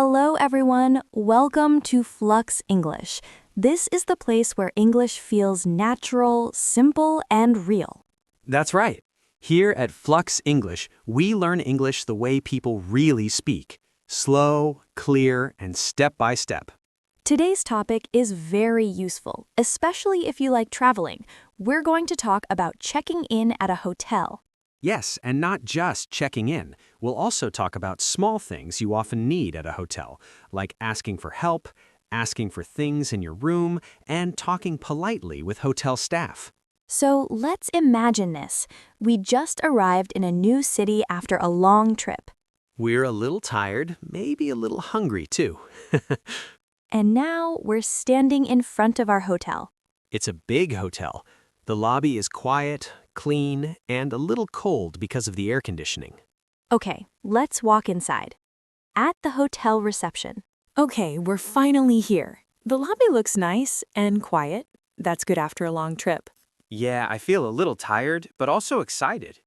Hello, everyone. Welcome to Flux English. This is the place where English feels natural, simple, and real. That's right. Here at Flux English, we learn English the way people really speak. Slow, clear, and step by step. Today's topic is very useful, especially if you like traveling. We're going to talk about checking in at a hotel. Yes, and not just checking in. We'll also talk about small things you often need at a hotel, like asking for help, asking for things in your room, and talking politely with hotel staff. So let's imagine this. We just arrived in a new city after a long trip. We're a little tired, maybe a little hungry too. And now we're standing in front of our hotel. It's a big hotel. The lobby is quiet, clean, and a little cold because of the air conditioning. Okay, let's walk inside. At the hotel reception. Okay, we're finally here. The lobby looks nice and quiet. That's good after a long trip. Yeah, I feel a little tired, but also excited.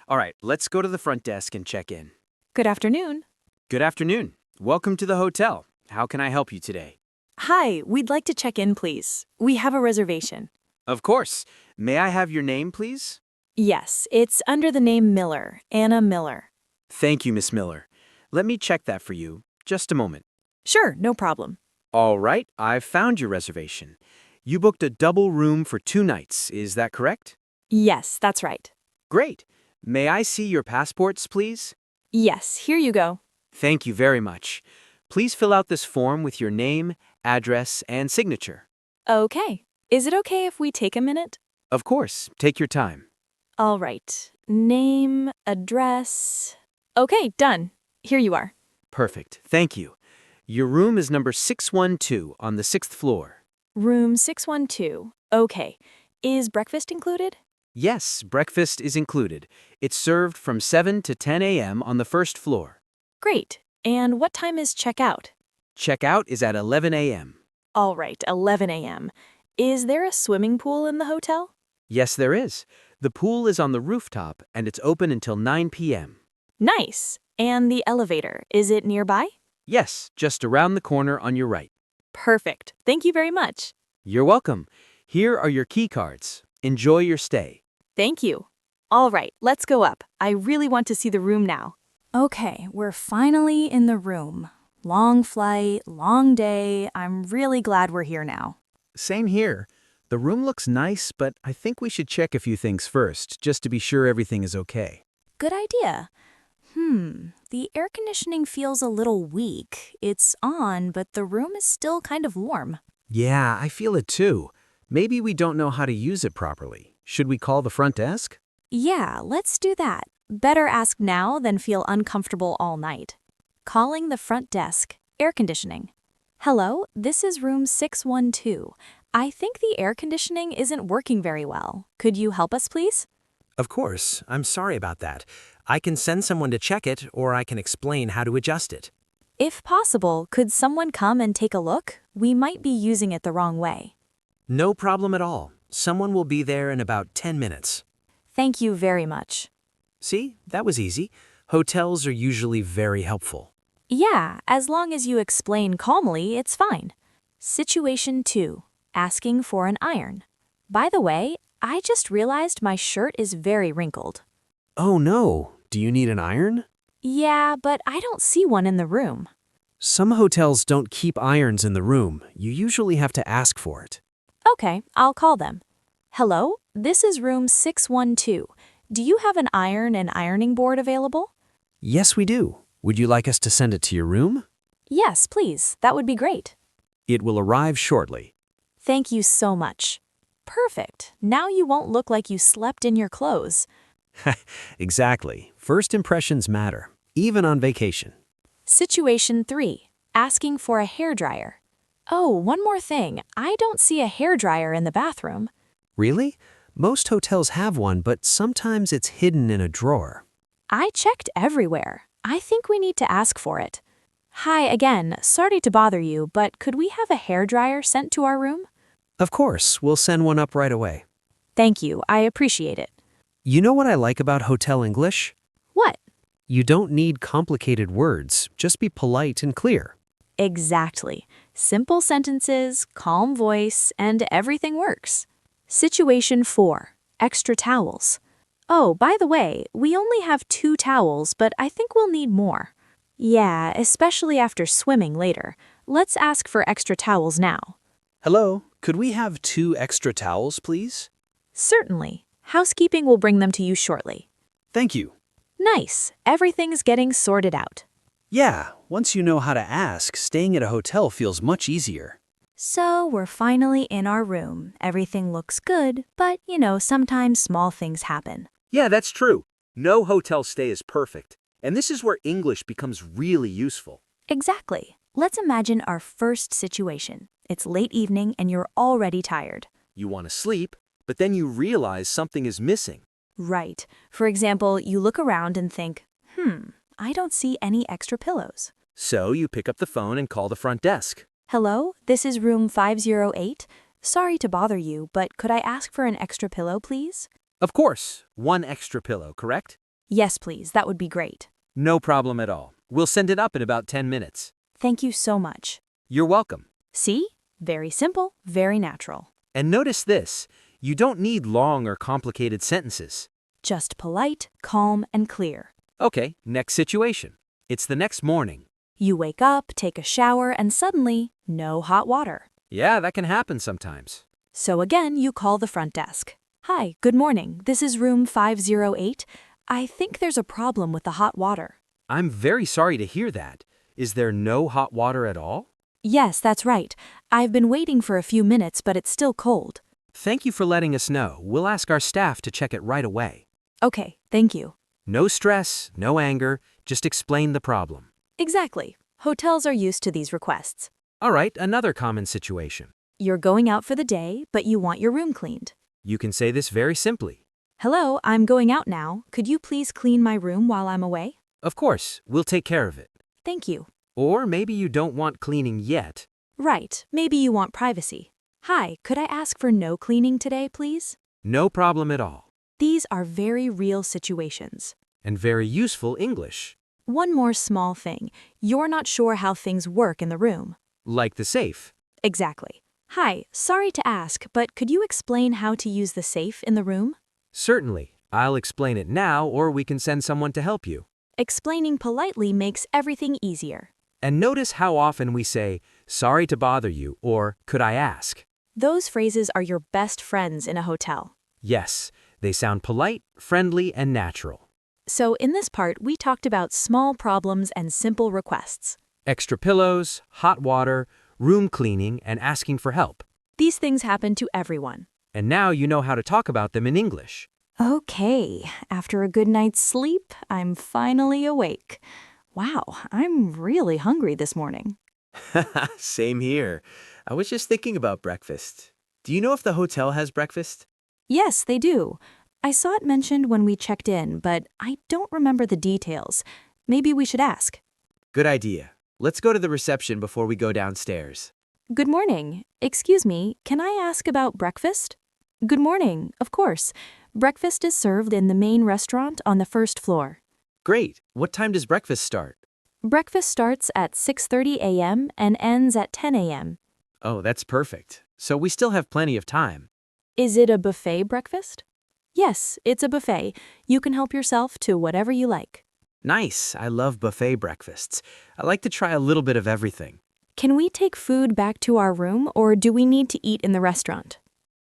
All right, let's go to the front desk and check in. Good afternoon. Good afternoon. Welcome to the hotel. How can I help you today? Hi, we'd like to check in, please. We have a reservation. Of course. May I have your name, please? Yes, it's under the name Miller, Anna Miller. Thank you, Miss Miller. Let me check that for you. Just a moment. Sure, no problem. All right, I've found your reservation. You booked a double room for 2 nights, is that correct? Yes, that's right. Great. May I see your passports, please? Yes, here you go. Thank you very much. Please fill out this form with your name, address, and signature. Okay. Is it okay if we take a minute? Of course, take your time. All right. Name, address. Okay, done. Here you are. Perfect, thank you. Your room is number 612 on the 6th floor. Room 612. Okay. Is breakfast included? Yes, breakfast is included. It's served from 7 to 10 a.m. on the 1st floor. Great. And what time is checkout? Checkout is at 11 a.m. All right, 11 a.m. Is there a swimming pool in the hotel? Yes, there is. The pool is on the rooftop and it's open until 9 p.m. Nice. And the elevator, is it nearby? Yes, just around the corner on your right. Perfect. Thank you very much. You're welcome. Here are your key cards. Enjoy your stay. Thank you. All right, let's go up. I really want to see the room now. Okay, we're finally in the room. Long flight, long day. I'm really glad we're here now. Same here. The room looks nice, but I think we should check a few things first, just to be sure everything is okay. Good idea. The air conditioning feels a little weak. It's on, but the room is still kind of warm. Yeah, I feel it too. Maybe we don't know how to use it properly. Should we call the front desk? Yeah, let's do that. Better ask now than feel uncomfortable all night. Calling the front desk. Air conditioning. Hello, this is room 612. I think the air conditioning isn't working very well. Could you help us, please? Of course, I'm sorry about that. I can send someone to check it, or I can explain how to adjust it. If possible, could someone come and take a look? We might be using it the wrong way. No problem at all. Someone will be there in about 10 minutes. Thank you very much. See, that was easy. Hotels are usually very helpful. Yeah, as long as you explain calmly, it's fine. Situation 2. Asking for an iron. By the way, I just realized my shirt is very wrinkled. Oh no, do you need an iron? Yeah, but I don't see one in the room. Some hotels don't keep irons in the room. You usually have to ask for it. Okay, I'll call them. Hello, this is room 612. Do you have an iron and ironing board available? Yes, we do. Would you like us to send it to your room? Yes, please. That would be great. It will arrive shortly. Thank you so much. Perfect. Now you won't look like you slept in your clothes. Exactly. First impressions matter, even on vacation. Situation 3. Asking for a hairdryer. Oh, one more thing. I don't see a hairdryer in the bathroom. Really? Most hotels have one, but sometimes it's hidden in a drawer. I checked everywhere. I think we need to ask for it. Hi again. Sorry to bother you, but could we have a hairdryer sent to our room? Of course, we'll send one up right away. Thank you. I appreciate it. You know what I like about hotel English? What? You don't need complicated words, just be polite and clear. Exactly. Simple sentences, calm voice, and everything works. Situation 4. Extra towels. Oh, by the way, we only have 2 towels, but I think we'll need more. Yeah, especially after swimming later. Let's ask for extra towels now. Hello, could we have 2 extra towels, please? Certainly. Housekeeping will bring them to you shortly. Thank you. Nice. Everything's getting sorted out. Yeah, once you know how to ask, staying at a hotel feels much easier. So we're finally in our room. Everything looks good, but sometimes small things happen. Yeah, that's true. No hotel stay is perfect. And this is where English becomes really useful. Exactly. Let's imagine our first situation. It's late evening and you're already tired. You want to sleep, but then you realize something is missing. Right. For example, you look around and think, I don't see any extra pillows. So you pick up the phone and call the front desk. Hello, this is room 508. Sorry to bother you, but could I ask for an extra pillow, please? Of course, 1 extra pillow, correct? Yes, please. That would be great. No problem at all. We'll send it up in about 10 minutes. Thank you so much. You're welcome. See? Very simple, very natural. And notice this, you don't need long or complicated sentences. Just polite, calm, and clear. Okay, next situation. It's the next morning. You wake up, take a shower, and suddenly, no hot water. Yeah, that can happen sometimes. So again, you call the front desk. Hi, good morning. This is room 508. I think there's a problem with the hot water. I'm very sorry to hear that. Is there no hot water at all? Yes, that's right. I've been waiting for a few minutes, but it's still cold. Thank you for letting us know. We'll ask our staff to check it right away. Okay, thank you. No stress, no anger, just explain the problem. Exactly. Hotels are used to these requests. All right, another common situation. You're going out for the day, but you want your room cleaned. You can say this very simply. Hello, I'm going out now. Could you please clean my room while I'm away? Of course, we'll take care of it. Thank you. Or maybe you don't want cleaning yet. Right, maybe you want privacy. Hi, could I ask for no cleaning today, please? No problem at all. These are very real situations. And very useful English. One more small thing. You're not sure how things work in the room. Like the safe. Exactly. Hi, sorry to ask, but could you explain how to use the safe in the room? Certainly. I'll explain it now, or we can send someone to help you. Explaining politely makes everything easier. And notice how often we say, sorry to bother you, or could I ask? Those phrases are your best friends in a hotel. Yes, they sound polite, friendly, and natural. So in this part, we talked about small problems and simple requests. Extra pillows, hot water, room cleaning, and asking for help. These things happen to everyone. And now you know how to talk about them in English. Okay, after a good night's sleep, I'm finally awake. Wow, I'm really hungry this morning. Same here. I was just thinking about breakfast. Do you know if the hotel has breakfast? Yes, they do. I saw it mentioned when we checked in, but I don't remember the details. Maybe we should ask. Good idea. Let's go to the reception before we go downstairs. Good morning. Excuse me, can I ask about breakfast? Good morning, of course. Breakfast is served in the main restaurant on the first floor. Great. What time does breakfast start? Breakfast starts at 6:30 a.m. and ends at 10 a.m. Oh, that's perfect. So we still have plenty of time. Is it a buffet breakfast? Yes, it's a buffet. You can help yourself to whatever you like. Nice. I love buffet breakfasts. I like to try a little bit of everything. Can we take food back to our room, or do we need to eat in the restaurant?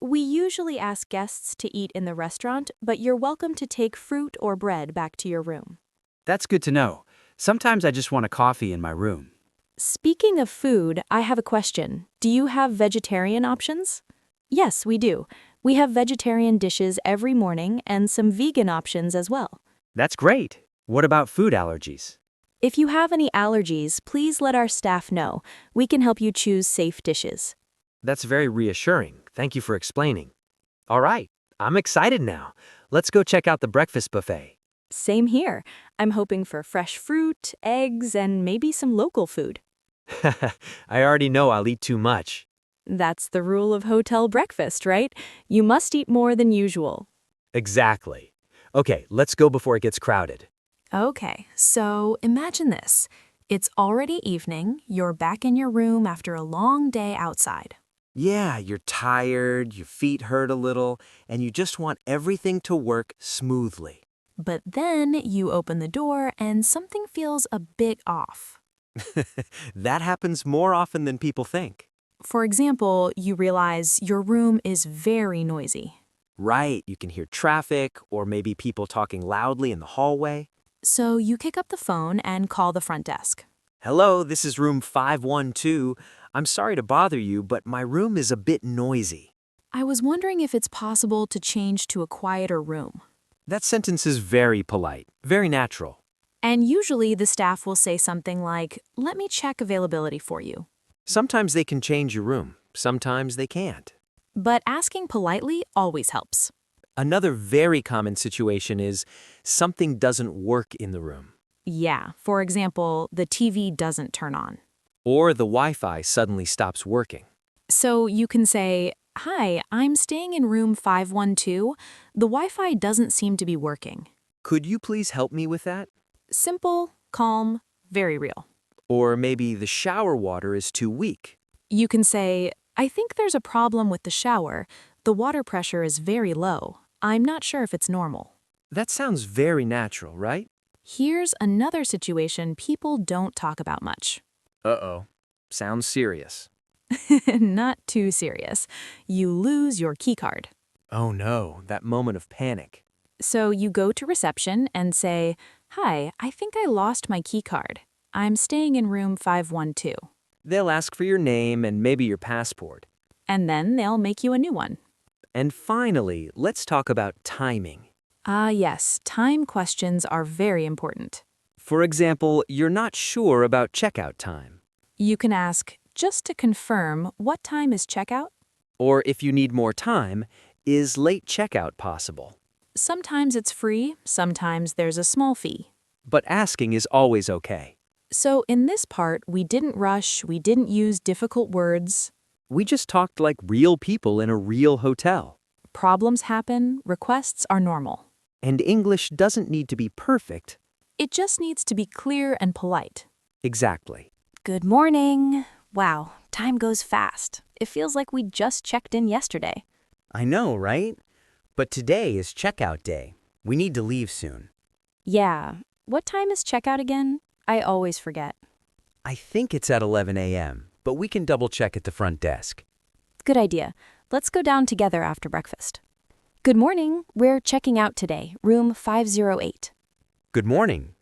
We usually ask guests to eat in the restaurant, but you're welcome to take fruit or bread back to your room. That's good to know. Sometimes I just want a coffee in my room. Speaking of food, I have a question. Do you have vegetarian options? Yes, we do. We have vegetarian dishes every morning and some vegan options as well. That's great. What about food allergies? If you have any allergies, please let our staff know. We can help you choose safe dishes. That's very reassuring. Thank you for explaining. All right, I'm excited now. Let's go check out the breakfast buffet. Same here. I'm hoping for fresh fruit, eggs, and maybe some local food. I already know I'll eat too much. That's the rule of hotel breakfast, right? You must eat more than usual. Exactly. Okay, let's go before it gets crowded. Okay, so imagine this. It's already evening, you're back in your room after a long day outside. Yeah, you're tired, your feet hurt a little, and you just want everything to work smoothly. But then you open the door and something feels a bit off. That happens more often than people think. For example, you realize your room is very noisy. Right, you can hear traffic or maybe people talking loudly in the hallway. So you pick up the phone and call the front desk. Hello, this is room 512. I'm sorry to bother you, but my room is a bit noisy. I was wondering if it's possible to change to a quieter room. That sentence is very polite, very natural. And usually the staff will say something like, "Let me check availability for you." Sometimes they can change your room, sometimes they can't. But asking politely always helps. Another very common situation is something doesn't work in the room. Yeah, for example, the TV doesn't turn on. Or the Wi-Fi suddenly stops working. So you can say, "Hi, I'm staying in room 512. The Wi-Fi doesn't seem to be working." Could you please help me with that? Simple, calm, very real. Or maybe the shower water is too weak. You can say, "I think there's a problem with the shower. The water pressure is very low. I'm not sure if it's normal." That sounds very natural, right? Here's another situation people don't talk about much. Uh-oh. Sounds serious. Not too serious. You lose your keycard. Oh no, that moment of panic. So you go to reception and say, "Hi, I think I lost my keycard. I'm staying in room 512. They'll ask for your name and maybe your passport. And then they'll make you a new one. And finally, let's talk about timing. Ah, yes, time questions are very important. For example, you're not sure about checkout time. You can ask, "Just to confirm, what time is checkout?" Or if you need more time, is late checkout possible? Sometimes it's free, sometimes there's a small fee. But asking is always okay. So in this part, we didn't rush, we didn't use difficult words. We just talked like real people in a real hotel. Problems happen, requests are normal. And English doesn't need to be perfect. It just needs to be clear and polite. Exactly. Good morning. Wow, time goes fast. It feels like we just checked in yesterday. I know, right? But today is checkout day. We need to leave soon. Yeah, what time is checkout again? I always forget. I think it's at 11 a.m., but we can double check at the front desk. Good idea. Let's go down together after breakfast. Good morning. We're checking out today, room 508. Good morning.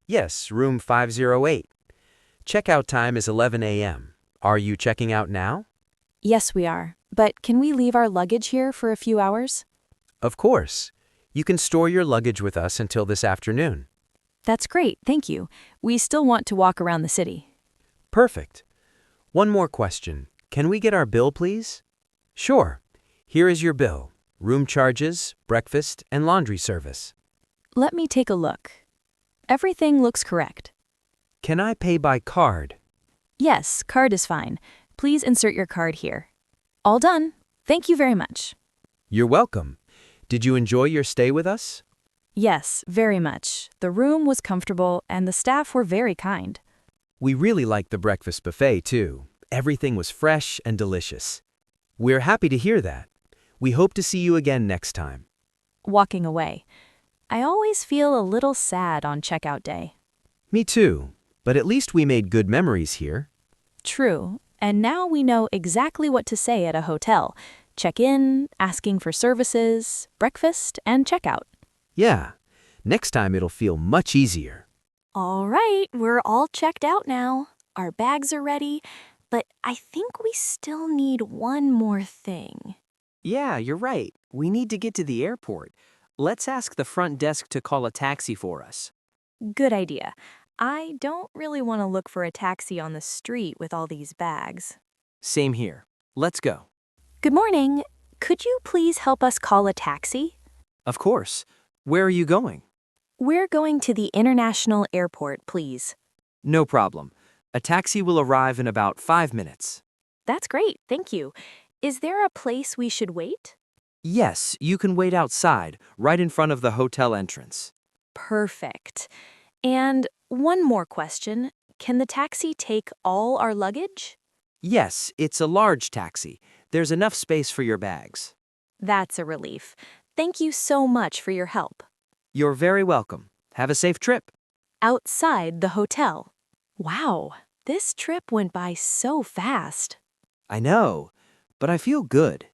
Yes, room 508. Checkout time is 11 a.m. Are you checking out now? Yes, we are. But can we leave our luggage here for a few hours? Of course. You can store your luggage with us until this afternoon. That's great, thank you. We still want to walk around the city. Perfect. One more question. Can we get our bill, please? Sure. Here is your bill. Room charges, breakfast, and laundry service. Let me take a look. Everything looks correct. Can I pay by card? Yes, card is fine. Please insert your card here. All done. Thank you very much. You're welcome. Did you enjoy your stay with us? Yes, very much. The room was comfortable and the staff were very kind. We really liked the breakfast buffet, too. Everything was fresh and delicious. We're happy to hear that. We hope to see you again next time. Walking away. I always feel a little sad on checkout day. Me too, but at least we made good memories here. True, and now we know exactly what to say at a hotel. Check in, asking for services, breakfast, and checkout. Yeah, next time it'll feel much easier. All right, we're all checked out now. Our bags are ready, but I think we still need one more thing. Yeah, you're right. We need to get to the airport. Let's ask the front desk to call a taxi for us. Good idea. I don't really want to look for a taxi on the street with all these bags. Same here. Let's go. Good morning. Could you please help us call a taxi? Of course. Where are you going? We're going to the international airport, please. No problem. A taxi will arrive in about 5 minutes. That's great, thank you. Is there a place we should wait? Yes, you can wait outside, right in front of the hotel entrance. Perfect. And one more question. Can the taxi take all our luggage? Yes, it's a large taxi. There's enough space for your bags. That's a relief. Thank you so much for your help. You're very welcome. Have a safe trip. Outside the hotel. Wow, this trip went by so fast. I know, but I feel good.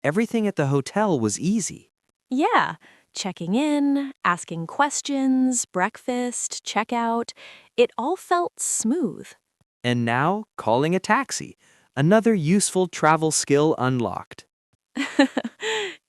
Everything at the hotel was easy. Yeah, checking in, asking questions, breakfast, checkout. It all felt smooth. And now, calling a taxi. Another useful travel skill unlocked.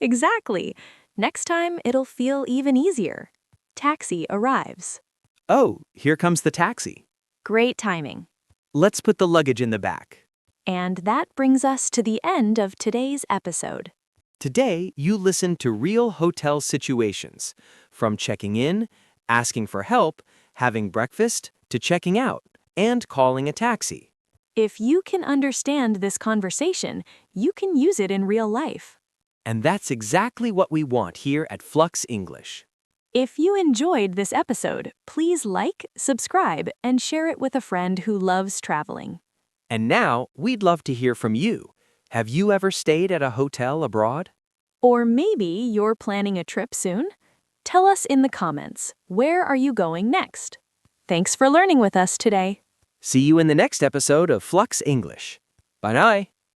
Exactly. Next time, it'll feel even easier. Taxi arrives. Oh, here comes the taxi. Great timing. Let's put the luggage in the back. And that brings us to the end of today's episode. Today, you listened to real hotel situations, from checking in, asking for help, having breakfast, to checking out, and calling a taxi. If you can understand this conversation, you can use it in real life. And that's exactly what we want here at Flux English. If you enjoyed this episode, please like, subscribe, and share it with a friend who loves traveling. And now, we'd love to hear from you. Have you ever stayed at a hotel abroad? Or maybe you're planning a trip soon? Tell us in the comments, where are you going next? Thanks for learning with us today. See you in the next episode of Flux English. Bye-bye.